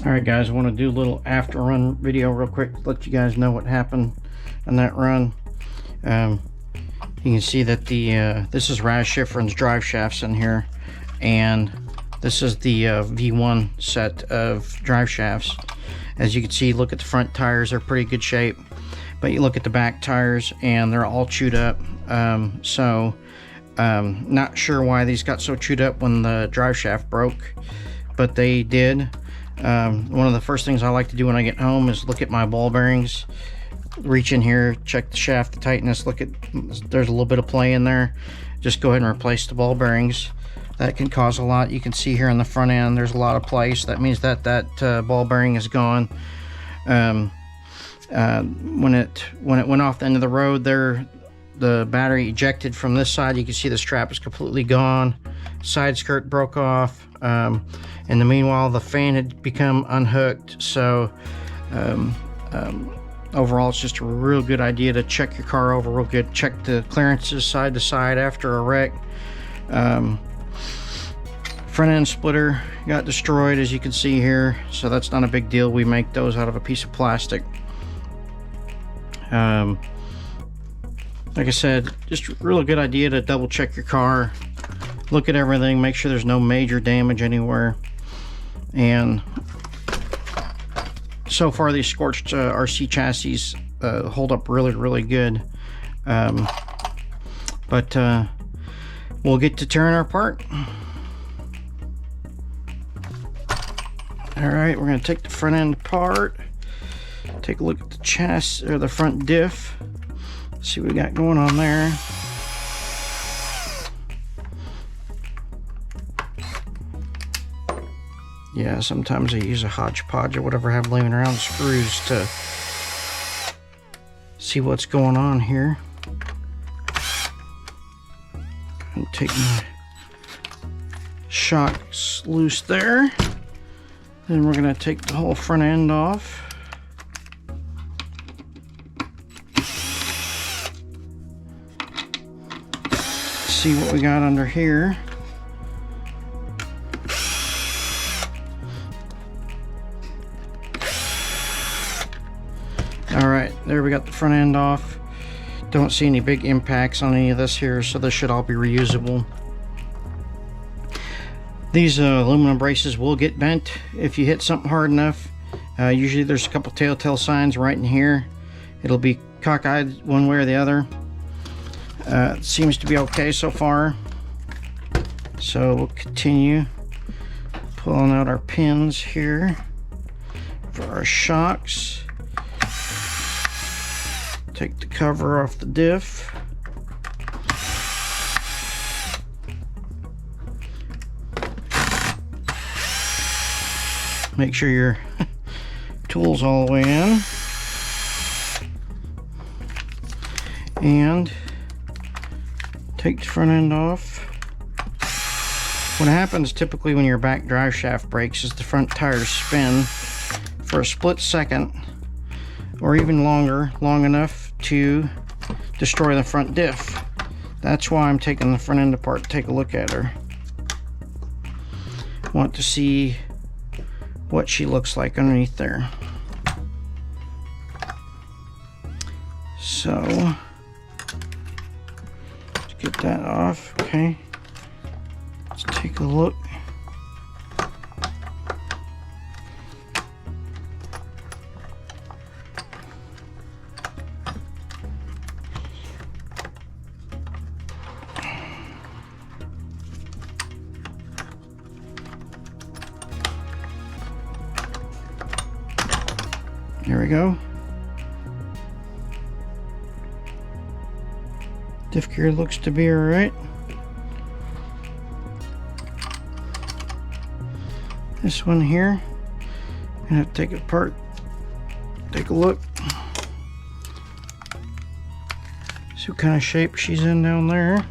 Alright guys, I want to do a little after run video real quick to let you guys know what happened on that run. You can see that this is Raz Schifrin's drive shafts in here, and this is the V1 set of drive shafts. As you can see, look at the front tires, they're pretty good shape, but you look at the back tires and they're all chewed up. Not sure why these got so chewed up when the drive shaft broke, but they did. One of the first things I like to do when I get home is look at my ball bearings, reach in here, check the shaft tightness, look at, there's a little bit of play in there, just go ahead and replace the ball bearings. That can cause a lot. You can see here on the front end there's a lot of play, so that means that ball bearing is gone. When it went off the end of the road there, the battery ejected from this side. You can see the strap is completely gone, side skirt broke off. In the meanwhile, the fan had become unhooked. So overall, it's just a real good idea to check your car over real good, check the clearances side to side after a wreck. Front end splitter got destroyed, as you can see here, so that's not a big deal. We make those out of a piece of plastic. Like I said, just a really good idea to double check your car, look at everything, make sure there's no major damage anywhere. And so far these scorched RC chassis hold up really good. But we'll get to tearing her apart. All right, we're gonna take the front end apart, take a look at the chassis, or the front diff, see what we got going on there. Yeah, sometimes I use a hodgepodge or whatever I have laying around, screws, to see what's going on here. And take my shocks loose there. Then we're gonna take the whole front end off. See what we got under here. Alright, there we got the front end off. Don't see any big impacts on any of this here, so this should all be reusable. These aluminum braces will get bent if you hit something hard enough. Usually there's a couple telltale signs right in here. It'll be cockeyed one way or the other. It seems to be okay so far. So we'll continue pulling out our pins here for our shocks. Take the cover off the diff. Make sure your tool's all the way in. And take the front end off. What happens typically when your back drive shaft breaks is the front tires spin for a split second, or even longer, long enough to destroy the front diff. That's why I'm taking the front end apart to take a look at her. Want to see what she looks like underneath there. So let's get that off. Okay, let's take a look. There we go. Diff gear looks to be alright. This one here, I'm gonna have to take it apart, take a look, see what kind of shape she's in down there.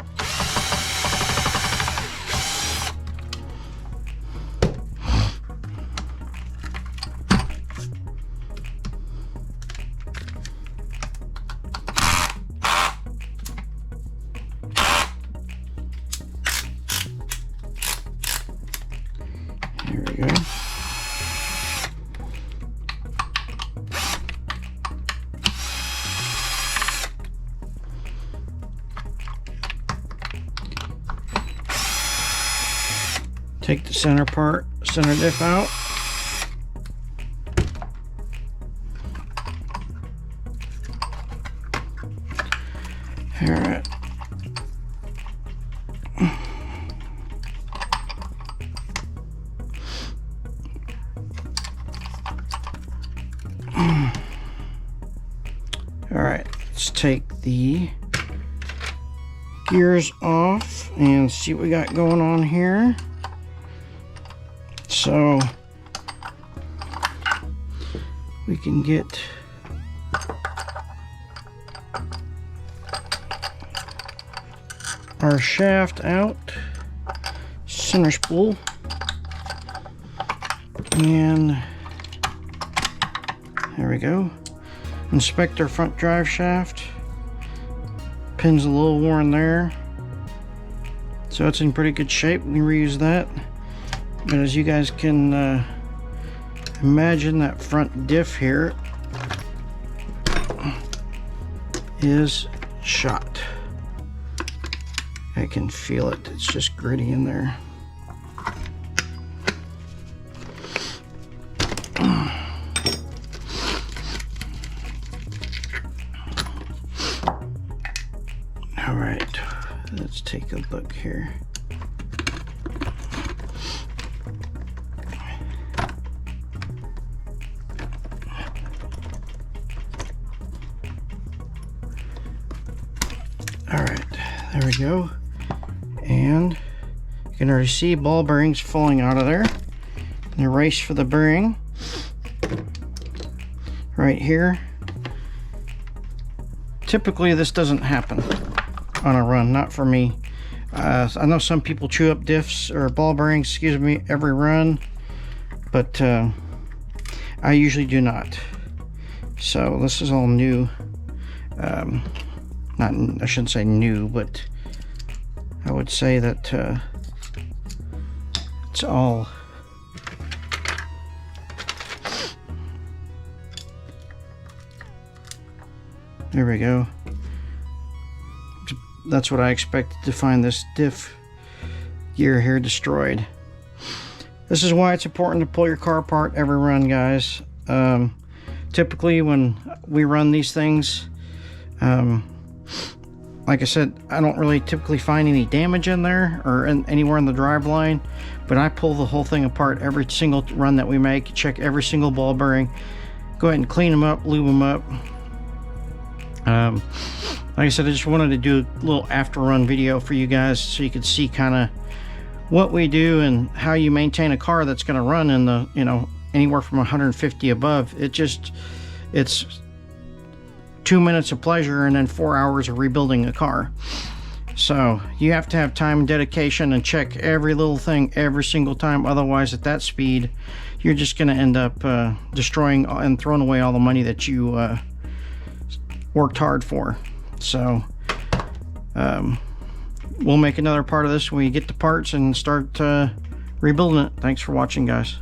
There we go. Take the center diff out. All right. All right, let's take the gears off and see what we got going on here. So we can get our shaft out, center spool, and there we go. Inspect our front drive shaft. Pin's a little worn there, so it's in pretty good shape. We can reuse that. But as you guys can imagine, that front diff here is shot. I can feel it. It's just gritty in there. All right, let's take a look here. All right, there we go. And you can already see ball bearings falling out of there. The race for the bearing right here. Typically this doesn't happen on a run, not for me. I know some people chew up diffs or ball bearings, excuse me, every run, but I usually do not. So this is all new. I shouldn't say new, but I would say that it's all there we go. That's what I expected to find this diff gear here destroyed. This is why it's important to pull your car apart every run, guys. Typically when we run these things, like I said, I don't really typically find any damage in there or anywhere in the drive line, but I pull the whole thing apart every single run that we make, check every single ball bearing, go ahead and clean them up, lube them up. Like I said, I just wanted to do a little after run video for you guys so you could see kind of what we do and how you maintain a car that's going to run in the, you know, anywhere from 150 above. It's 2 minutes of pleasure and then 4 hours of rebuilding a car. So you have to have time and dedication and check every little thing every single time. Otherwise, at that speed, you're just going to end up destroying and throwing away all the money that you worked hard for. So we'll make another part of this when we get the parts and start rebuilding it. Thanks for watching, guys.